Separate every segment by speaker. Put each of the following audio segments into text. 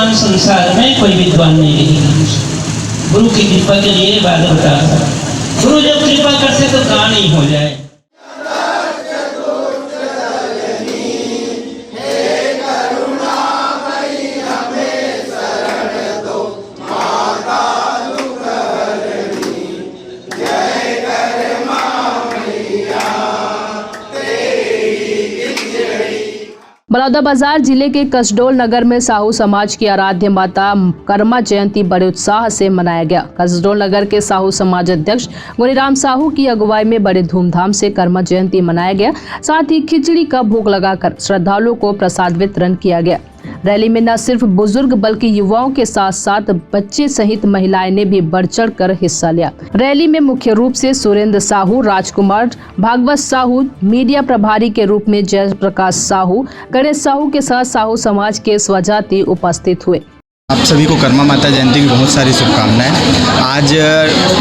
Speaker 1: विद्वान संसार में कोई विद्वान नहीं रही। गुरु की कृपा के लिए बात बता, गुरु जब कृपा करते तो कहाँ नहीं हो जाए।
Speaker 2: बलौदाबाजार जिले के कसडोल नगर में साहू समाज की आराध्य माता कर्मा जयंती बड़े उत्साह से मनाया गया। कसडोल नगर के साहू समाज अध्यक्ष गुनीराम साहू की अगुवाई में बड़े धूमधाम से कर्मा जयंती मनाया गया। साथ ही खिचड़ी का भोग लगाकर श्रद्धालुओं को प्रसाद वितरण किया गया। रैली में न सिर्फ बुजुर्ग बल्कि युवाओं के साथ साथ बच्चे सहित महिलाएं ने भी बढ़ चढ़ कर हिस्सा लिया। रैली में मुख्य रूप से सुरेंद्र साहू, राजकुमार भागवत साहू, मीडिया प्रभारी के रूप में जय प्रकाश साहू, गणेश साहू के साथ साहू समाज के स्वजाति उपस्थित हुए।
Speaker 3: आप सभी को कर्मा माता जयंती की बहुत सारी शुभकामनाएं। आज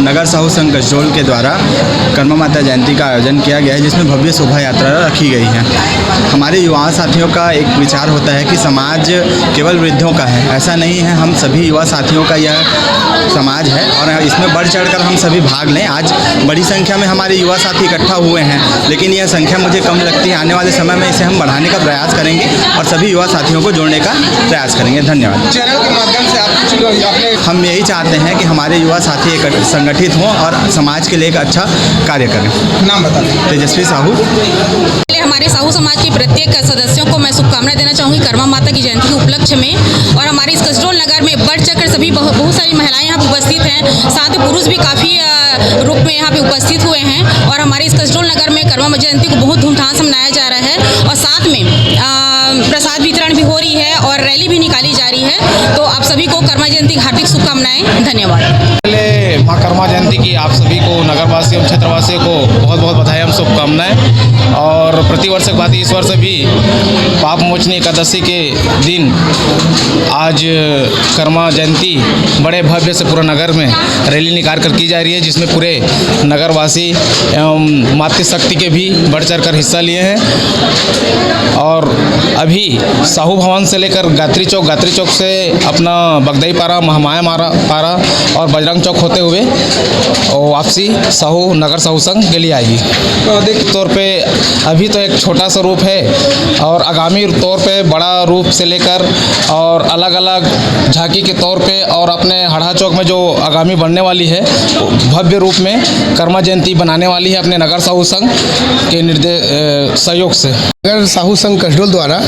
Speaker 3: नगर साहू संघ कसडोल के द्वारा कर्मा माता जयंती का आयोजन किया गया है, जिसमें भव्य शोभा यात्रा रखी गई है। हमारे युवा साथियों का एक विचार होता है कि समाज केवल वृद्धों का है, ऐसा नहीं है। हम सभी युवा साथियों का यह समाज है और इसमें बढ़ चढ़कर हम सभी भाग लें। आज बड़ी संख्या में हमारे युवा साथी इकट्ठा हुए हैं, लेकिन यह संख्या मुझे कम लगती है। आने वाले समय में इसे हम बढ़ाने का प्रयास करेंगे और सभी युवा साथियों को जोड़ने का प्रयास करेंगे। धन्यवाद। माध्यम से हम यही चाहते हैं कि हमारे युवा साथी एक संगठित हों और समाज के लिए एक अच्छा कार्य करें। नाम बताएं। तेजस्वी साहू।
Speaker 4: हमारे साहू समाज के प्रत्येक सदस्यों को मैं शुभकामनाएं देना चाहूँगी कर्मा माता की जयंती के उपलक्ष्य में। और हमारे इस कसडोल नगर में बढ़ चढ़कर सभी बहुत सारी महिलाएं यहाँ पे उपस्थित हैं, साथ ही पुरुष भी काफ़ी रूप में यहाँ पे उपस्थित हुए हैं। और हमारे इस कसडोल नगर में कर्मा जयंती को बहुत धूमधाम से मनाया जा रहा है और साथ में प्रसाद वितरण भी हो रही है और रैली भी निकाली जा रही है। तो आप सभी को कर्मा जयंती की हार्दिक शुभकामनाएं। धन्यवाद।
Speaker 5: पहले माँ कर्मा जयंती की आप सभी को, नगरवासियों क्षेत्रवासियों को बहुत बहुत बधाई एवं शुभकामनाएं। और प्रतिवर्ष के बाद इस वर्ष भी पाप मोचनी एकादशी के दिन आज कर्मा जयंती बड़े भव्य से पूरा नगर में रैली निकाल कर की जा रही है, जिसमें पूरे नगरवासी एवं मातृशक्ति के भी बढ़ चढ़ कर हिस्सा लिए हैं। और अभी साहू भवन से लेकर गायत्री चौक से अपना बगदई पारा, महमाया पारा और बजरंग चौक होते हुए वापसी साहू नगर साहू संघ के लिए आएगी। तो अधिक तौर पे अभी तो एक छोटा सा रूप है और आगामी तौर पे बड़ा रूप से लेकर और अलग अलग झांकी के तौर पे और अपने हड़ा चौक में जो आगामी बनने वाली है भव्य रूप में कर्मा जयंती बनाने वाली है अपने नगर साहू संघ के सहयोग से।
Speaker 6: नगर साहू संघ कसडोल द्वारा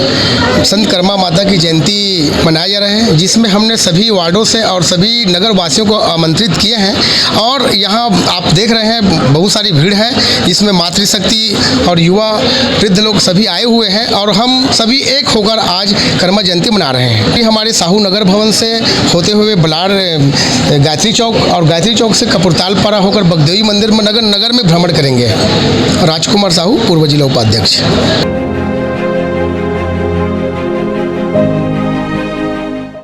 Speaker 6: संत कर्मा माता की जयंती मनाया जा रहा है, जिसमें हमने सभी वार्डों से और सभी नगर वासियों को आमंत्रित किए हैं। और यहाँ आप देख रहे हैं बहुत सारी भीड़ है, जिसमें मातृशक्ति और युवा वृद्ध लोग सभी आए हुए हैं और हम सभी एक होकर आज कर्मा जयंती मना रहे हैं। हमारे साहू नगर भवन से होते हुए बलार गायत्री चौक और गायत्री चौक से कपूरताल पारा होकर बगदेवी मंदिर में नगर में भ्रमण करेंगे। राजकुमार साहू, पूर्व जिला उपाध्यक्ष।